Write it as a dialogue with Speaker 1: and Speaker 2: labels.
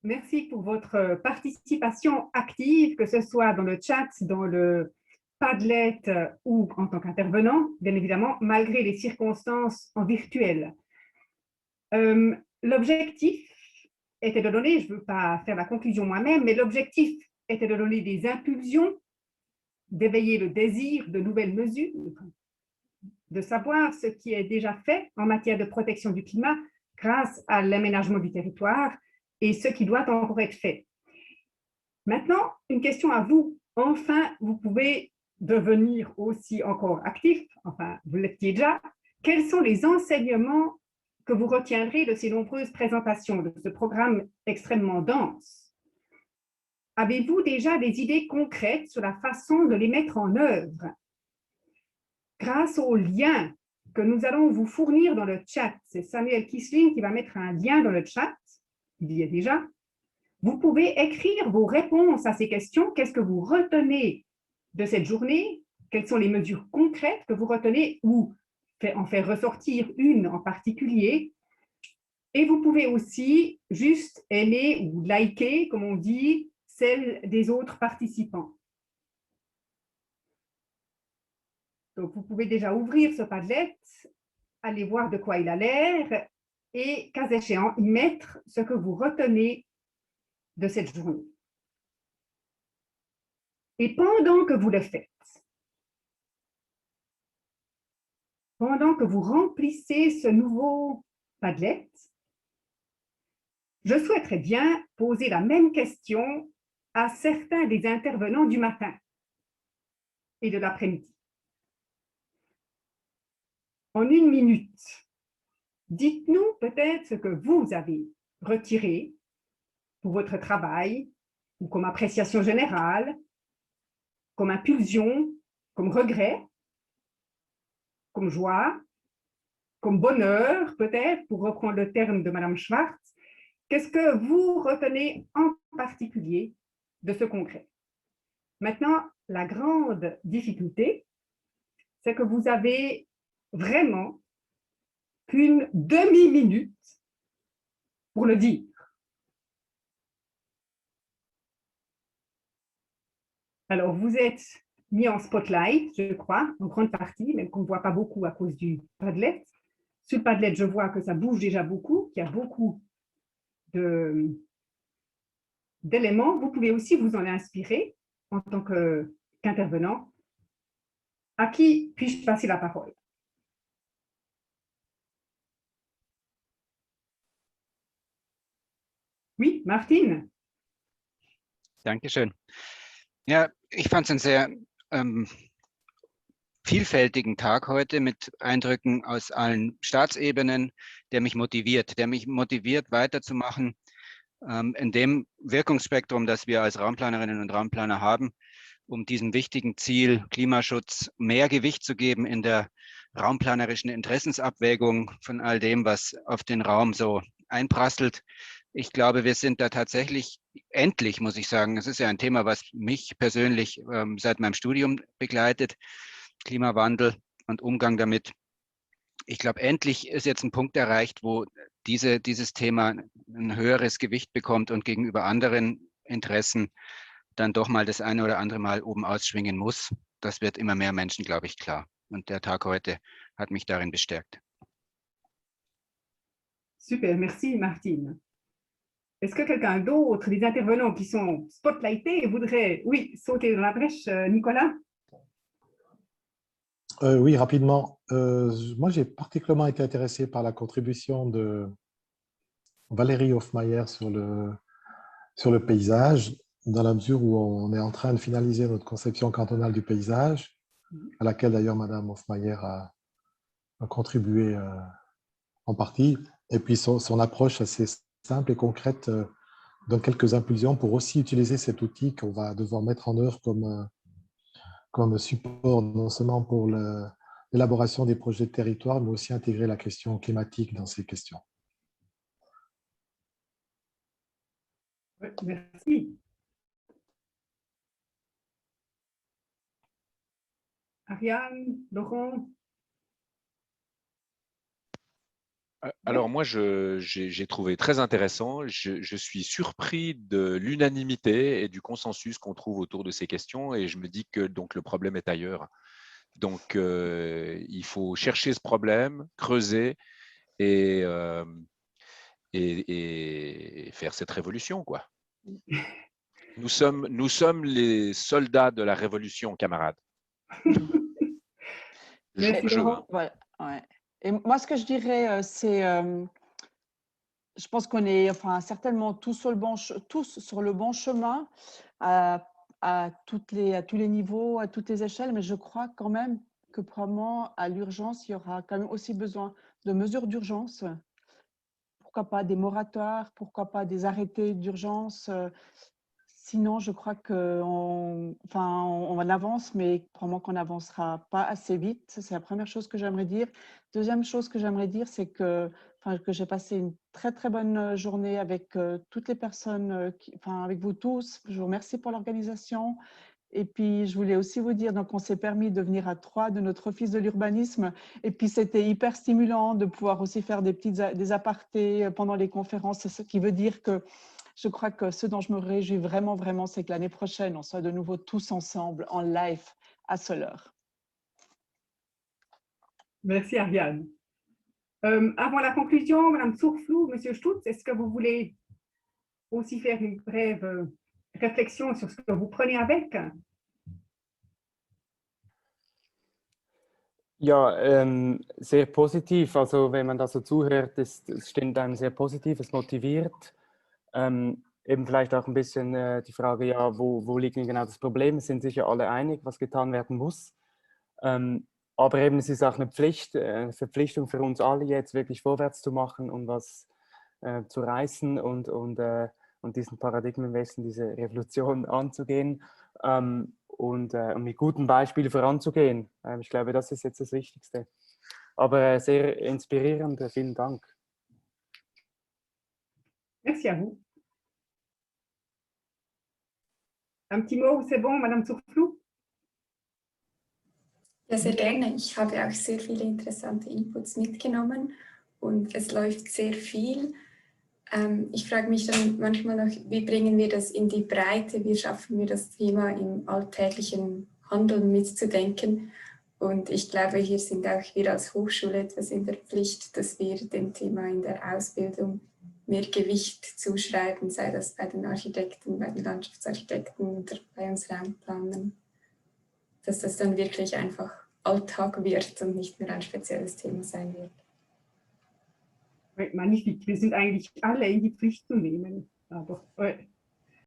Speaker 1: Merci pour votre participation active, que ce soit dans le chat, dans le Padlet ou en tant qu'intervenant, bien évidemment, malgré les circonstances en virtuel. L'objectif était de donner, je ne veux pas faire la conclusion moi-même, mais l'objectif était de donner des impulsions, d'éveiller le désir de nouvelles mesures, de savoir ce qui est déjà fait en matière de protection du climat grâce à l'aménagement du territoire et ce qui doit encore être fait. Maintenant, une question à vous. Enfin, vous pouvez devenir aussi encore actif, enfin, vous l'étiez déjà. Quels sont les enseignements que vous retiendrez de ces nombreuses présentations, de ce programme extrêmement dense? Avez-vous déjà des idées concrètes sur la façon de les mettre en œuvre? Grâce aux liens que nous allons vous fournir dans le chat, c'est Samuel Kisling qui va mettre un lien dans le chat, il y est déjà. Vous pouvez écrire vos réponses à ces questions. Qu'est-ce que vous retenez de cette journée? Quelles sont les mesures concrètes que vous retenez ou en faire ressortir une en particulier? Et vous pouvez aussi juste aimer ou liker, comme on dit, celle des autres participants. Donc, vous pouvez déjà ouvrir ce Padlet, aller voir de quoi il a l'air et, cas échéant, y mettre ce que vous retenez de cette journée. Et pendant que vous le faites, pendant que vous remplissez ce nouveau Padlet, je souhaiterais bien poser la même question à certains des intervenants du matin et de l'après-midi. En une minute, dites-nous peut-être ce que vous avez retiré pour votre travail ou comme appréciation générale, comme impulsion, comme regret, comme joie, comme bonheur peut-être, pour reprendre le terme de Madame Schwartz. Qu'est-ce que vous retenez en particulier de ce concret? Maintenant, la grande difficulté, c'est que vous avez vraiment qu'une demi-minute pour le dire. Alors, vous êtes mis en spotlight, je crois, en grande partie, même qu'on ne voit pas beaucoup à cause du Padlet. Sur le Padlet, je vois que ça bouge déjà beaucoup, qu'il y a beaucoup d'éléments. Vous pouvez aussi vous en inspirer en tant qu'intervenant. À qui puis-je passer la parole? Oui, Martine.
Speaker 2: Dankeschön. Ja, ich fand es einen sehr vielfältigen Tag heute mit Eindrücken aus allen Staatsebenen, der mich motiviert weiterzumachen in dem Wirkungsspektrum, das wir als Raumplanerinnen und Raumplaner haben, um diesem wichtigen Ziel Klimaschutz mehr Gewicht zu geben in der raumplanerischen Interessensabwägung von all dem, was auf den Raum so einprasselt. Ich glaube, wir sind da tatsächlich endlich, muss ich sagen, es ist ja ein Thema, was mich persönlich seit meinem Studium begleitet, Klimawandel und Umgang damit. Ich glaube, endlich ist jetzt ein Punkt erreicht, wo dieses Thema ein höheres Gewicht bekommt und gegenüber anderen Interessen dann doch mal das eine oder andere Mal oben ausschwingen muss. Das wird immer mehr Menschen, glaube ich, klar. Und der Tag heute hat mich darin bestärkt.
Speaker 1: Super, merci Martine. Est-ce que quelqu'un d'autre, des intervenants qui sont spotlightés, voudrait, oui, sauter dans la brèche, Nicolas?
Speaker 3: Oui, rapidement. Moi, j'ai particulièrement été intéressé par la contribution de Valérie Hofmeier sur le paysage, dans la mesure où on est en train de finaliser notre conception cantonale du paysage, à laquelle d'ailleurs Madame Hofmeier a contribué en partie. Et puis son approche assez simple et concrète donne quelques impulsions pour aussi utiliser cet outil qu'on va devoir mettre en œuvre comme support, non seulement pour l'élaboration des projets de territoire, mais aussi intégrer la question climatique dans ces questions.
Speaker 1: Merci. Ariane, Laurent?
Speaker 4: Alors moi, j'ai trouvé très intéressant. Je suis surpris de l'unanimité et du consensus qu'on trouve autour de ces questions et je me dis que donc, le problème est ailleurs. Donc, il faut chercher ce problème, creuser et faire cette révolution, quoi. Nous sommes les soldats de la révolution, camarades.
Speaker 1: Merci, Laurent.
Speaker 5: Ouais, ouais. Et moi, ce que je dirais, c'est, je pense qu'on est certainement tous sur le bon chemin à tous les niveaux, à toutes les échelles, mais je crois quand même que probablement à l'urgence, il y aura quand même aussi besoin de mesures d'urgence. Pourquoi pas des moratoires, pourquoi pas des arrêtés d'urgence. Sinon, je crois qu'on avance, mais probablement qu'on n'avancera pas assez vite. C'est la première chose que j'aimerais dire. Deuxième chose que j'aimerais dire, c'est que j'ai passé une très, très bonne journée avec toutes les personnes, avec vous tous. Je vous remercie pour l'organisation. Et puis, je voulais aussi vous dire, donc on s'est permis de venir à 3 de notre office de l'urbanisme. Et puis, c'était hyper stimulant de pouvoir aussi faire des apartés pendant les conférences. Ce qui veut dire que je crois que ce dont je me réjouis vraiment, vraiment, c'est que l'année prochaine, on soit de nouveau tous ensemble en live à Soleure.
Speaker 1: Merci, Ariane. Avant la conclusion, Madame Sourflou, Monsieur Stutz, est-ce que vous voulez aussi faire une brève réflexion sur ce que vous prenez avec?
Speaker 6: Ja, sehr positiv. Also wenn man da so zuhört, es stimmt einem sehr positiv, es motiviert. Eben vielleicht auch ein bisschen die Frage, ja, wo liegt denn genau das Problem? Es sind sicher alle einig, was getan werden muss. Aber eben es ist auch eine Verpflichtung für uns alle, jetzt wirklich vorwärts zu machen und was zu reißen und diesen Paradigmenwechsel, diese Revolution anzugehen. Und mit gutem Beispiel voranzugehen. Ich glaube, das ist jetzt das Wichtigste. Aber sehr inspirierend, vielen Dank.
Speaker 1: Merci à vous. Un petit mot, c'est bon, Madame Sourflou?
Speaker 7: Ja, sehr gerne. Ich habe auch sehr viele interessante Inputs mitgenommen und es läuft sehr viel. Ich frage mich dann manchmal noch, wie bringen wir das in die Breite, wie schaffen wir das Thema im alltäglichen Handeln mitzudenken. Und ich glaube, hier sind auch wir als Hochschule etwas in der Pflicht, dass wir dem Thema in der Ausbildung mehr Gewicht zuschreiben, sei das bei den Architekten, bei den Landschaftsarchitekten oder bei uns Raumplanern, dass das dann wirklich einfach Alltag wird und nicht mehr ein spezielles Thema sein wird.
Speaker 1: Oui, magnifique. Wir sind eigentlich alle in die Pflicht zu nehmen. Aber, ouais.